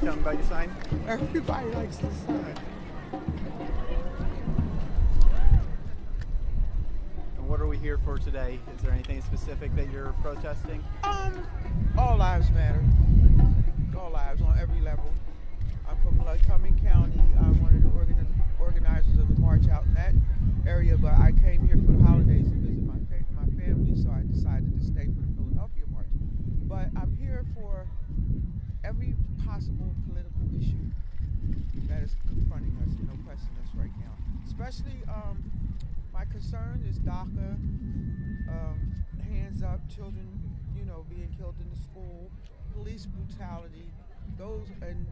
mind telling me about your sign? Everybody likes the sign. And what are we here for today? Is there anything specific that you're protesting? All lives matter. All lives on every level. I'm from Lycoming County. I'm one of the organizers of the march out in that area, but I came here for the holidays to visit my family, so I decided to stay for the Philadelphia march. But I'm here for every possible political issue that is confronting us and oppressing us right now. Especially, my concern is DACA, hands up, children, being killed in the school, police brutality, those and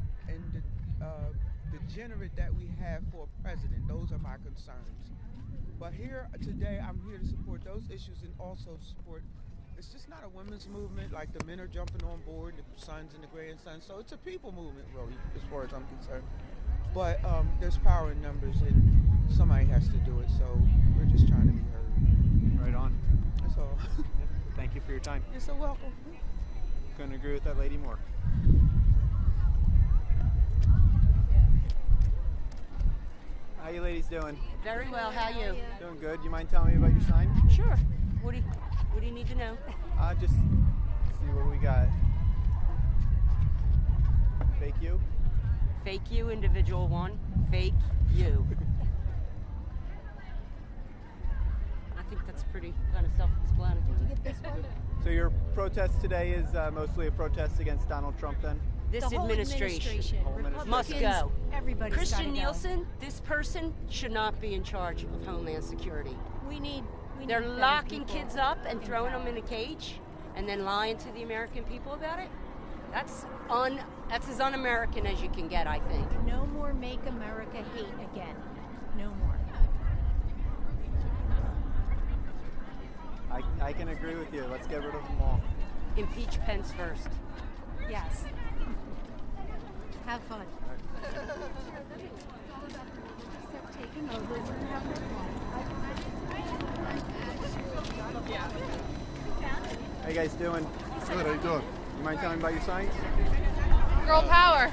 the degenerate that we have for a president. Those are my concerns. But here today, I'm here to support those issues and also support. It's just not a women's movement like the men are jumping on board, the sons and the grandsons. So it's a people movement, really, as far as I'm concerned. But there's power in numbers, and somebody has to do it. So we're just trying to be heard. Right on. That's all. Thank you for your time. You're so welcome. Couldn't agree with that lady more. How you ladies doing? Very well. How you? Doing good. You mind telling me about your sign? Sure. What do you need to know? Just see what we got. Fake you? Fake you, individual one. Fake you. I think that's pretty kind of self-explanatory. Did you get this one? So your protest today is mostly a protest against Donald Trump then? This administration must go. Everybody's Christian gotta go. Nielsen, this person should not be in charge of Homeland Security. We need They're better locking people kids up and in throwing power. them in a cage and then lying to the American people about it. That's as un-American as you can get, I think. No more Make America Hate Again. No more. I can agree with you. Let's get rid of them all. Impeach Pence first. Yes. Have fun. Taking over. How you guys doing? Good, how you doing? You mind telling me about your signs? Girl power.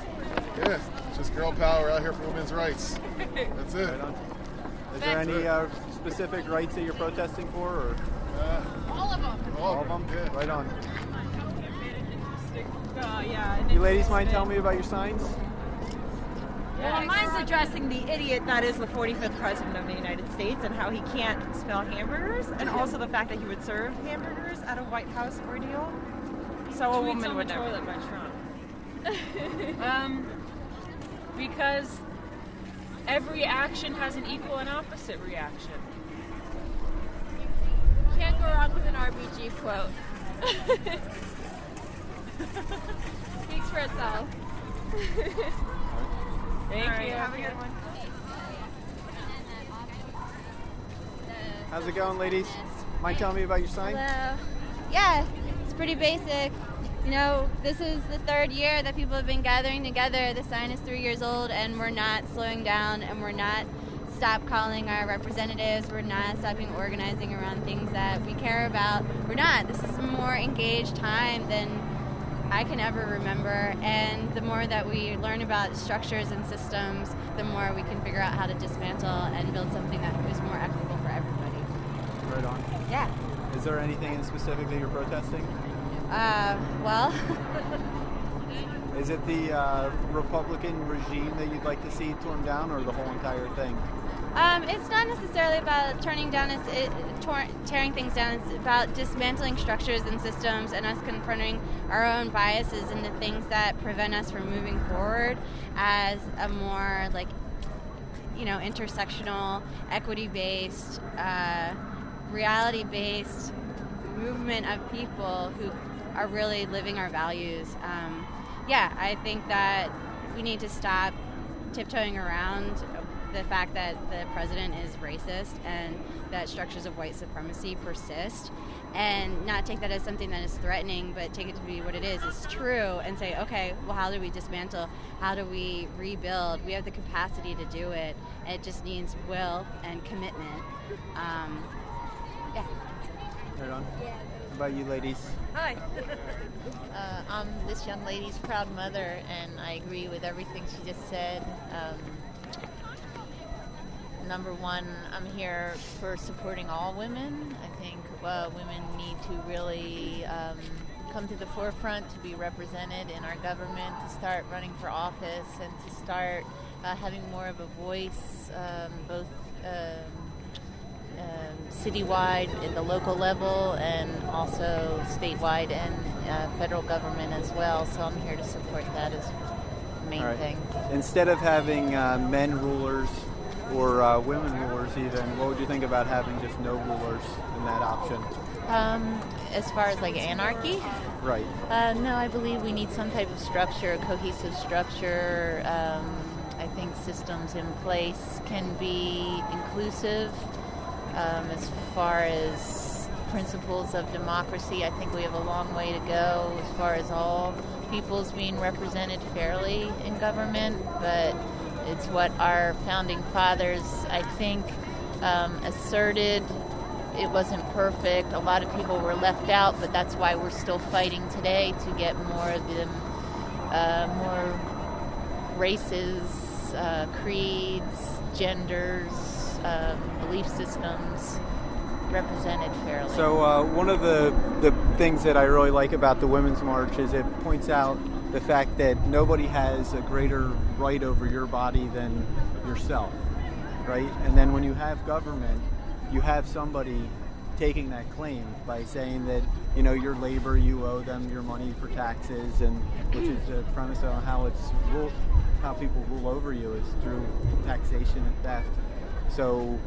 Yeah, it's just girl power out here for women's rights. That's it. Right on. Is there any specific rights that you're protesting for, or All of them. all of them? Yeah. Right on. Yeah. You ladies mind telling me about your signs? Well, mine's addressing the idiot that is the 45th president of the United States and how he can't spell hamburgers, and also the fact that he would serve hamburgers at a White House ordeal. So a woman would never. Toilet by Trump. Because every action has an equal and opposite reaction. Can't go wrong with an RBG quote. Speaks for itself. Thank you. Have a good one. How's it going, ladies? Mind telling me about your sign? Hello. Yeah, it's pretty basic. This is the third year that people have been gathering together. The sign is 3 years old, and we're not slowing down, and we're not stop calling our representatives. We're not stopping organizing around things that we care about. We're not. This is a more engaged time than I can ever remember, and the more that we learn about structures and systems, the more we can figure out how to dismantle and build something that is more equitable for everybody. Right on. Yeah. Is there anything in specific that you're protesting? Well, Is it the Republican regime that you'd like to see torn down, or the whole entire thing? it's not necessarily about tearing things down. It's about dismantling structures and systems and us confronting our own biases and the things that prevent us from moving forward as a more intersectional, equity-based, reality-based movement of people who are really living our values. I think that we need to stop tiptoeing around the fact that the president is racist and that structures of white supremacy persist, and not take that as something that is threatening, but take it to be what it is. It's true, and say, okay, well, how do we dismantle? How do we rebuild? We have the capacity to do it. It just needs will and commitment. Right on. about you ladies? Hi. I'm this young lady's proud mother, and I agree with everything she just said. Number one, I'm here for supporting all women. I think women need to really come to the forefront to be represented in our government, to start running for office, and to start having more of a voice, both citywide at the local level and also statewide and federal government as well. So I'm here to support that as the main thing. Instead of having men rulers or women rulers even, what would you think about having just no rulers in that option? As far as like anarchy? Right. No, I believe we need some type of structure, a cohesive structure. I think systems in place can be inclusive. As far as principles of democracy, I think we have a long way to go as far as all peoples being represented fairly in government, but it's what our founding fathers, I think, asserted. It wasn't perfect. A lot of people were left out, but that's why we're still fighting today to get more of the more races, creeds, genders, belief systems represented fairly. So one of the things that I really like about the Women's March is it points out the fact that nobody has a greater right over your body than yourself, right? And then when you have government, you have somebody taking that claim by saying that, you know, your labor, you owe them your money for taxes, and which is a premise on how people rule over you is through taxation and theft. So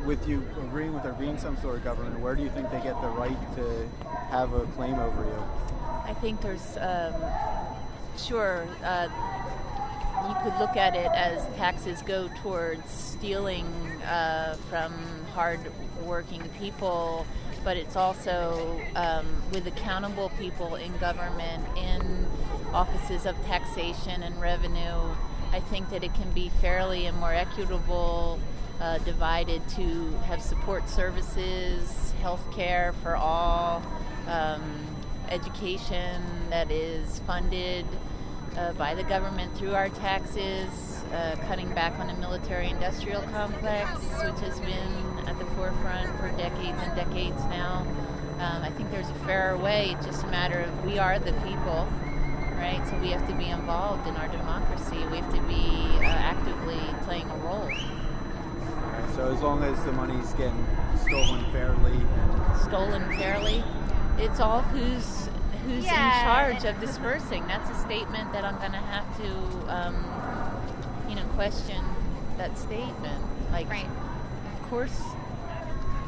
with you agreeing with there being some sort of government, where do you think they get the right to have a claim over you? I think there's, you could look at it as taxes go towards stealing from hard-working people, but it's also with accountable people in government, in offices of taxation and revenue. I think that it can be fairly and more equitable, divided to have support services, health care for all, education that is funded by the government through our taxes, cutting back on the military-industrial complex, which has been at the forefront for decades and decades now. I think there's a fairer way. It's just a matter of we are the people, right? So we have to be involved in our democracy. We have to be actively playing a role. So as long as the money's getting stolen fairly. It's all who's in charge of dispersing. That's a statement that I'm going to have to, question that statement. Like, of course,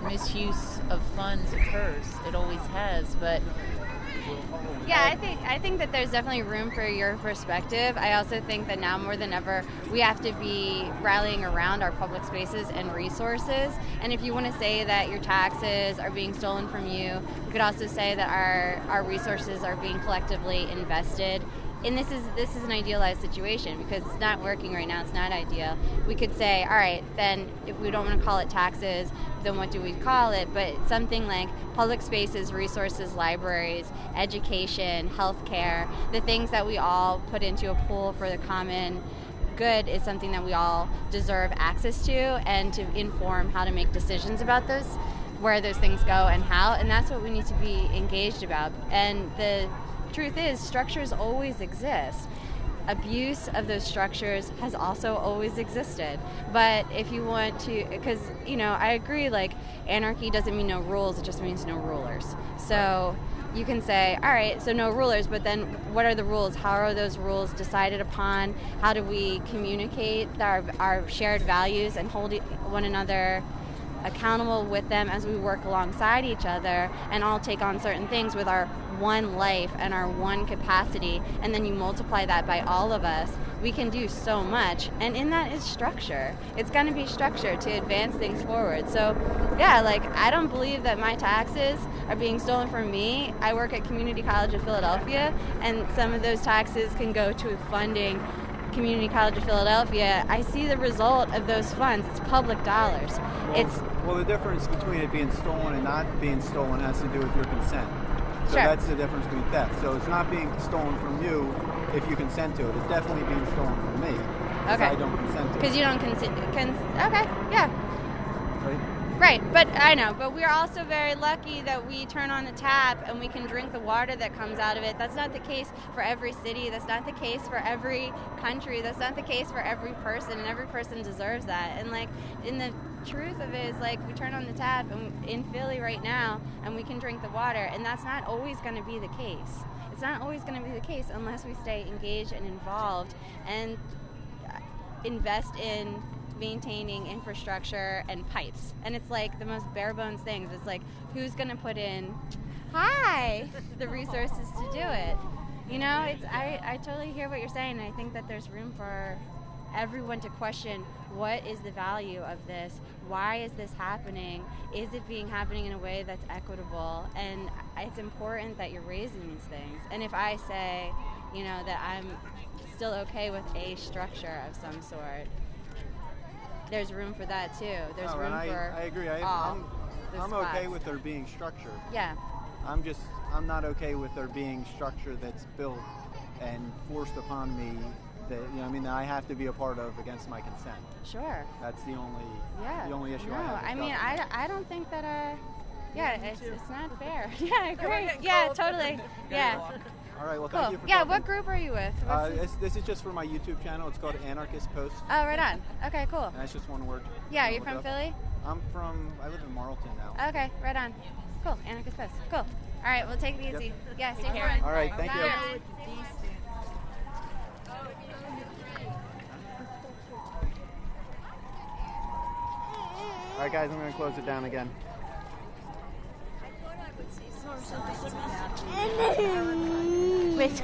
misuse of funds occurs. It always has, but... Yeah, I think that there's definitely room for your perspective. I also think that now more than ever, we have to be rallying around our public spaces and resources. And if you want to say that your taxes are being stolen from you, you could also say that our resources are being collectively invested. And this is an idealized situation because it's not working right now. It's not ideal. We could say, all right, then if we don't want to call it taxes, then what do we call it? But something like public spaces, resources, libraries, education, healthcare, the things that we all put into a pool for the common good is something that we all deserve access to, and to inform how to make decisions about those, where those things go and how. And that's what we need to be engaged about. And the truth is, structures always exist. Abuse of those structures has also always existed. But if you want to, because, I agree, like, anarchy doesn't mean no rules, it just means no rulers. So you can say, all right, so no rulers, but then what are the rules? How are those rules decided upon? How do we communicate our shared values and hold one another accountable with them as we work alongside each other and all take on certain things with our one life and our one capacity, and then you multiply that by all of us, we can do so much. And in that is structure. It's going to be structure to advance things forward. So yeah, like, I don't believe that my taxes are being stolen from me. I work at Community College of Philadelphia, and some of those taxes can go to funding Community College of Philadelphia. I see the result of those funds. It's public dollars. It's Well, the difference between it being stolen and not being stolen has to do with your consent. So Sure. that's the difference between theft. So it's not being stolen from you if you consent to it. It's definitely being stolen from me because Okay. I don't consent to it. Because you don't consent. Okay, yeah. Right? Right, but I know, but we're also very lucky that we turn on the tap and we can drink the water that comes out of it. That's not the case for every city. That's not the case for every country. That's not the case for every person, and every person deserves that. And like, in the truth of it is, like, we turn on the tap in Philly right now and we can drink the water, and that's not always going to be the case. It's not always going to be the case unless we stay engaged and involved and invest in maintaining infrastructure and pipes. And it's like the most bare bones things. It's like, who's going to put in the resources to do it? You know, I totally hear what you're saying. I think that there's room for everyone to question, what is the value of this? Why is this happening? Is it happening in a way that's equitable? And it's important that you're raising these things. And if I say, you know, that I'm still okay with a structure of some sort, there's room for that too. There's room for I agree. all the I'm okay spots. with there being structure. Yeah. I'm not okay with there being structure that's built and forced upon me that, you know, I mean, that I have to be a part of against my consent. Sure. That's the only issue No, I have. with I mean, government. I don't think that it's not fair. Yeah, I agree. Yeah, totally. Yeah. All right. Well, Cool. thank you for Yeah, talking. what group are you with? This is just for my YouTube channel. It's called Anarchist Post. Oh, right on. Okay, cool. And that's just one word. Yeah, are You you wanna from look it up? Philly? I live in Marlton now. Okay, right on. Cool. Anarchist Post. Cool. All right, well, take it easy. Yeah, stay care. warm. All right. Thank you. Bye. All right, guys. I'm going to close it down again. Wait.